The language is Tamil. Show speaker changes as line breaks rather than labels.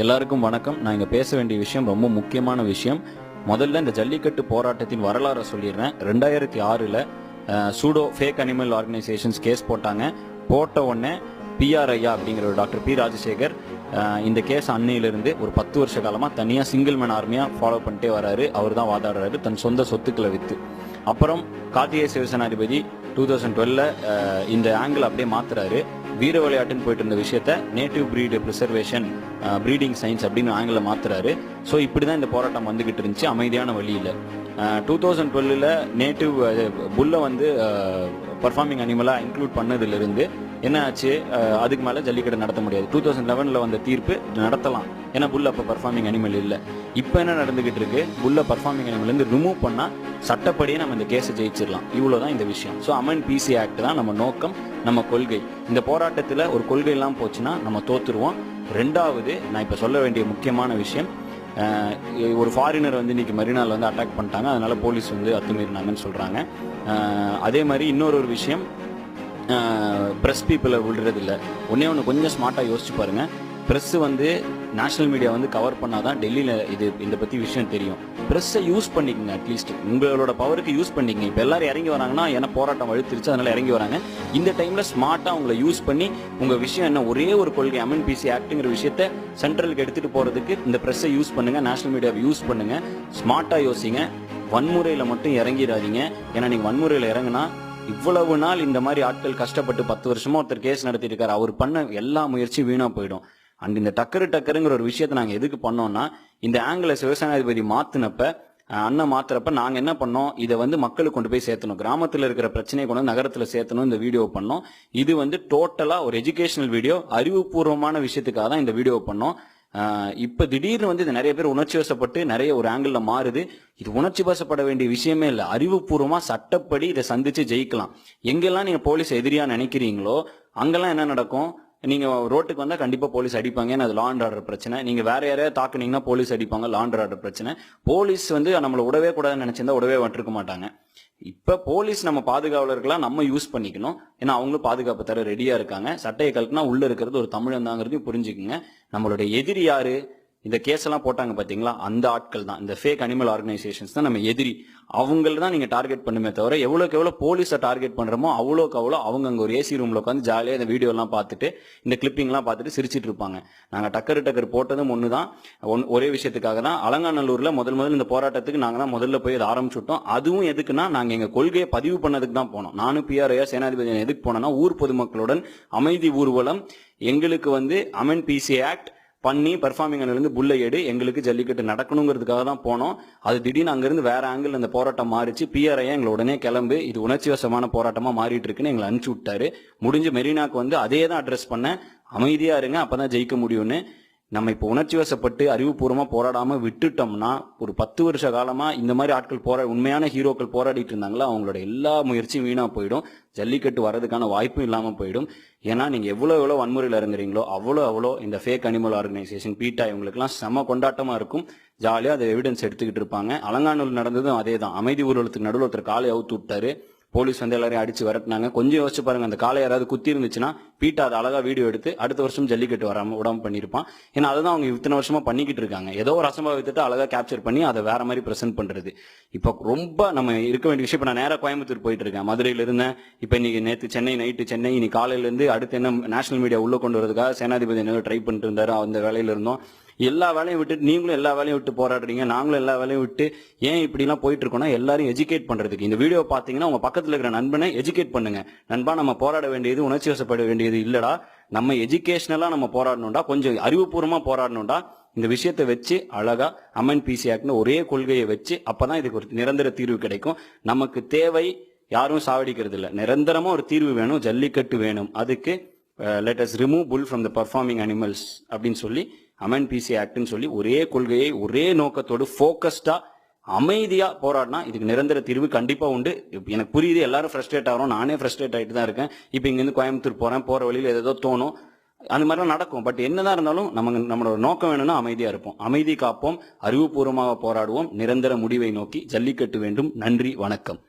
எல்லாருக்கும் வணக்கம். நான் இங்க பேச வேண்டிய விஷயம் ரொம்ப முக்கியமான விஷயம். முதல்ல இந்த ஜல்லிக்கட்டு போராட்டத்தின் வரலாறை சொல்லிடுறேன். 2006ல் pseudo fake animal organisations case போட்டாங்க. போட்ட உடனே PRIA அப்படிங்கிற ஒரு டாக்டர் பி ராஜசேகர் இந்த கேஸ் அன்னையிலிருந்து ஒரு 10 வருஷ காலமாக தனியாக சிங்கிள் மேன் ஆர்மியாக ஃபாலோ பண்ணிட்டே வராரு. அவர் தான் வாதாடுறாரு தன் சொந்த சொத்துக்களை விற்று. அப்புறம் கார்த்திகேய சிவசேனாதிபதி 2012ல் இந்த ஆங்கிள் அப்படியே மாத்துறாரு. வீர விளையாட்டுன்னு போயிட்டு இருந்த விஷயத்த native breed preservation breeding science அப்படின்னு ஆங்கிளில் மாத்துறாரு. ஸோ இப்படி தான் இந்த போராட்டம் வந்துகிட்டு இருந்துச்சு அமைதியான வழியில். 2012ல் நேட்டிவ் புல்லை வந்து பர்ஃபார்மிங் அனிமலாக இன்க்ளூட் பண்ணதுலேருந்து என்ன ஆச்சு, அதுக்கு மேலே ஜல்லிக்கட்டு நடத்த முடியாது. 2011ல் வந்த தீர்ப்பு நடத்தலாம், ஏன்னா புல் அப்போ பர்ஃபார்மிங் அனிமல் இல்லை. இப்போ என்ன நடந்துகிட்டு இருக்கு, புல்லை பர்ஃபார்மிங் அனிமல்லேருந்து ரிமூவ் பண்ணால் சட்டப்படியே நம்ம இந்த கேஸை ஜெயிச்சிடலாம். இவ்வளோதான் இந்த விஷயம். ஸோ அமெண்ட் PC ஆக்ட் தான் நம்ம நோக்கம், நம்ம கொள்கை. இந்த போராட்டத்தில் ஒரு கொள்கை எல்லாம் போச்சுன்னா நம்ம தோத்துருவோம். ரெண்டாவது, நான் இப்போ சொல்ல வேண்டிய முக்கியமான விஷயம், ஒரு ஃபாரினர் வந்து இன்னைக்கு மெரினாவில் வந்து அட்டாக் பண்ணிட்டாங்க, அதனால போலீஸ் வந்து அத்துமீறினாங்கன்னு சொல்கிறாங்க. அதே மாதிரி இன்னொரு விஷயம், ப்ரெஸ் பீப்புளை விடுறதில்ல. ஒன்று கொஞ்சம் ஸ்மார்ட்டாக யோசிச்சு பாருங்கள். ப்ரெஸ்ஸு வந்து நேஷனல் மீடியா வந்து கவர் பண்ணாதான் டெல்லியில் இதை பற்றி விஷயம் தெரியும். ப்ரெஸ்ஸை யூஸ் பண்ணிக்கங்க, அட்லீஸ்ட் உங்களோட பவருக்கு யூஸ் பண்ணிக்கங்க. இப்போ எல்லாரும் இறங்கி வராங்கன்னா ஏன்னா போராட்டம் வலுத்துருச்சு, அதனால இறங்கி வராங்க. இந்த டைமில் ஸ்மார்ட்டாக உங்களை யூஸ் பண்ணி உங்கள் விஷயம் என்ன, ஒரே ஒரு கொள்கை அமெண்ட் PC ஆக்ட்டுங்கிற விஷயத்த சென்ட்ரலுக்கு எடுத்துகிட்டு போகிறதுக்கு இந்த ப்ரெஸ்ஸை யூஸ் பண்ணுங்கள், நேஷனல் மீடியாவை யூஸ் பண்ணுங்கள். ஸ்மார்ட்டாக யோசிங்க, வன்முறையில் மட்டும் இறங்கிடாதீங்க. ஏன்னா நீங்கள் வன்முறையில் இறங்குனா இவ்வளவு நாள் இந்த மாதிரி ஆட்கள் கஷ்டப்பட்டு 10 வருஷமா ஒருத்தர் கேஸ் நடத்திட்டு இருக்காரு, அவர் பண்ண எல்லா முயற்சியும் வீணா போயிடும். அண்ட் இந்த டக்கருங்கிற ஒரு விஷயத்த நாங்கள் எதுக்கு பண்ணோம்னா, இந்த ஆங்கில சிவசேனாதிபதி மாத்தினப்ப அண்ணன் மாத்துறப்ப நாங்கள் என்ன பண்ணோம், இதை வந்து மக்களுக்கு கொண்டு போய் சேர்த்தணும், கிராமத்தில் இருக்கிற பிரச்சனையை கொண்டு நகரத்தில் சேர்த்தணும். இந்த வீடியோ பண்ணோம். இது வந்து டோட்டலாக ஒரு எஜுகேஷனல் வீடியோ, அறிவுபூர்வமான விஷயத்துக்காக தான் இந்த வீடியோ பண்ணோம். இப்ப திடீர்னு வந்து இது நிறைய பேர் உணர்ச்சி வசப்பட்டு நிறைய ஒரு ஆங்கிள் மாறுது. இது உணர்ச்சி வசப்பட வேண்டிய விஷயமே இல்லை. அறிவுபூர்வமா சட்டப்படி இதை சந்திச்சு ஜெயிக்கலாம். எங்கெல்லாம் நீங்க போலீஸ் எதிரியா நினைக்கிறீங்களோ அங்கெல்லாம் என்ன நடக்கும், நீங்க ரோட்டுக்கு வந்தா கண்டிப்பா போலீஸ் அடிப்பாங்க, அது லா அண்ட் ஆர்டர் பிரச்சனை. நீங்க வேற யாரையாவது தாக்குனீங்கன்னா போலீஸ் அடிப்பாங்க, லா அண்ட் ஆர்டர் பிரச்சனை. போலீஸ் வந்து நம்மளை விடவே கூடாதுன்னு நினைச்சிருந்தா விடவே விட்டுருக்க மாட்டாங்க. இப்ப போலீஸ் நம்ம பாதுகாவலர்களா நம்ம யூஸ் பண்ணிக்கணும். ஏன்னா அவங்களும் பாதுகாப்பு தர ரெடியா இருக்காங்க. சட்டையை கலக்குனா உள்ள இருக்கிறது ஒரு தமிழன் தாங்கிறதையும் புரிஞ்சுக்குங்க. நம்மளுடைய எதிரி யாரு, இந்த கேஸ் எல்லாம் போட்டாங்க பாத்தீங்களா, அந்த ஆட்கள் தான், இந்த ஃபேக் அனிமல் ஆர்கனைசேஷன்ஸ் தான் நம்ம எதிரி. அவங்கள தான் நீங்க டார்கெட் பண்ணுமே தவிர, எவ்வளோக்கு எவ்வளோ போலீஸை டார்கெட் பண்றோமோ அவ்வளோக்கு அவ்வளோ அவங்க அங்கே ஒரு AC ரூம்ல உட்காந்து ஜாலியாக இந்த வீடியோ எல்லாம் பார்த்துட்டு இந்த கிளிப்பிங்லாம் பார்த்துட்டு சிரிச்சிட்டு இருப்பாங்க. நாங்கள் டக்கர் போட்டதும் ஒன்று தான், ஒரே விஷயத்துக்காக தான். அலங்காநல்லூர்ல முதல்ல இந்த போராட்டத்துக்கு நாங்கள் தான் முதல்ல போய் அதை ஆரம்பிச்சுட்டோம். அதுவும் எதுக்குன்னா, நாங்கள் எங்கள் கொள்கையை பதிவு பண்ணதுக்கு தான் போனோம். நானும் PRIA சேனாதிபதி எதுக்கு போனோம்னா, ஊர் பொதுமக்களுடன் அமைதி ஊர்வலம், எங்களுக்கு வந்து அமெண்ட் PC ஆக்ட் பண்ணி பர்ஃபார்மிங் இருந்து புல்லை எடு, எங்களுக்கு ஜல்லிக்கட்டு நடக்கணுங்கிறதுக்காக தான் போனோம். அது திடீர்னு அங்கிருந்து வேற ஆங்கிள் அந்த போராட்டம் மாறிச்சு. PRIA எங்களை உடனே கிளம்பு, இது உணர்ச்சி வசமான போராட்டமா மாறிட்டு இருக்குன்னு எங்களை அனுப்பிச்சு விட்டாரு. முடிஞ்சு மெரினாக்கு வந்து அதே தான் அட்ரஸ் பண்ண, அமைதியா இருங்க அப்பதான் ஜெயிக்க முடியும்னு. நம்ம இப்போ உணர்ச்சி வசப்பட்டு அறிவுபூர்வமா போராடாம விட்டுட்டோம்னா, ஒரு 10 வருஷ காலமா இந்த மாதிரி ஆட்கள் உண்மையான ஹீரோக்கள் போராடிட்டு இருந்தாங்களா, அவங்களோட எல்லா முயற்சியும் வீணா போயிடும். ஜல்லிக்கட்டு வர்றதுக்கான வாய்ப்பும் இல்லாம போயிடும். ஏன்னா நீங்க எவ்வளவு வன்முறையில் இறங்குறீங்களோ அவ்வளோ இந்த ஃபேக் அனிமல் ஆர்கனைசேஷன் PETA இவங்களுக்குலாம் செம கொண்டாட்டமா இருக்கும். ஜாலியா அதை எவிடன்ஸ் எடுத்துக்கிட்டு இருப்பாங்க. அலங்காநல்லூர் நடந்ததும் அதே தான். அமைதி ஊர்வலத்துக்கு நடுவில் ஒருத்தர் காலை அவுத்து விட்டாரு. போலீஸ் வந்து எல்லாரையும் அடிச்சு விரட்டினாங்க. கொஞ்சம் யோசிச்சு பாருங்க, அந்த காலை யாராவது குத்தி இருந்துச்சுன்னா PETA அதை அழகா வீடியோ எடுத்து அடுத்த வருஷம் ஜல்லிக்கட்டு விடாம பண்ணிருப்பான். ஏன்னா அதுதான் அவங்க இத்தனை வருஷமா பண்ணிக்கிட்டு இருக்காங்க. ஏதோ ஒரு அசம்பாவித்தத்தை அழகா கேப்சர் பண்ணி அதை வேற மாதிரி பிரசென்ட் பண்றது. இப்போ ரொம்ப நம்ம இருக்க வேண்டிய விஷயம். இப்போ நான் நேரா கோயம்புத்தூர் போயிட்டு இருக்கேன், மதுரையில இருந்தேன். இப்போ இன்னைக்கு நேற்று சென்னை, நைட்டு சென்னை, இன்னைக்கு காலையில இருந்து அடுத்து என்ன நேஷனல் மீடியா உள்ள கொண்டு வரதுக்காக சேனாதிபதி என்ன ட்ரை பண்ணிட்டு இருந்தாரு. அந்த வேலையில இருந்தோம். எல்லா வேலையும் விட்டு நீங்களும் எல்லா வேலையும் விட்டு போராடுறீங்க, நாங்களும் எல்லா வேலையும் விட்டு ஏன் இப்படி எல்லாம் போயிட்டு இருக்கோம்னா, எல்லாரும் எஜுகேட் பண்றதுக்கு. இந்த வீடியோ பாத்தீங்கன்னா உங்க பக்கத்துல இருக்கிற நண்பனை எஜுகேட் பண்ணுங்க. நண்பா, நம்ம போராட வேண்டியது உணர்ச்சி வசப்பட வேண்டியது இல்லடா, நம்ம எஜுகேஷனலா நம்ம போராடணும்டா, கொஞ்சம் அறிவுபூர்வமா போராடணும்டா. இந்த விஷயத்தை வச்சு அழகா அமெண்ட் PC ஆக்ட்னு ஒரே கொள்கையை வச்சு அப்பதான் இதுக்கு ஒரு நிரந்தர தீர்வு கிடைக்கும். நமக்கு தேவை யாரும் சாவடிக்கிறது இல்லை, நிரந்தரமா ஒரு தீர்வு வேணும், ஜல்லிக்கட்டு வேணும். அதுக்கு let us remove bull from the performing animals அப்படின்னு சொல்லி அமெண்ட் PC ஆக்ட்னு சொல்லி ஒரே கொள்கையை ஒரே நோக்கத்தோடு ஃபோக்கஸ்டா அமைதியா போராடினா இதுக்கு நிரந்தர தீர்வு கண்டிப்பா உண்டு. எனக்கு புரியுது, எல்லாரும் ஃப்ரஸ்ட்ரேட் ஆகிறோம், நானே ஃப்ரஸ்ட்ரேட் ஆகிட்டு தான் இருக்கேன். இப்போ இங்கிருந்து கோயம்புத்தூர் போற வழியில் ஏதோ தோணும், அந்த மாதிரிலாம் நடக்கும். பட் என்னதான் இருந்தாலும் நம்மளோட நோக்கம் வேணும்னா அமைதியா இருப்போம், அமைதி காப்போம், அறிவுபூர்வமாக போராடுவோம், நிரந்தர முடிவை நோக்கி ஜல்லிக்கட்டு வேண்டும். நன்றி, வணக்கம்.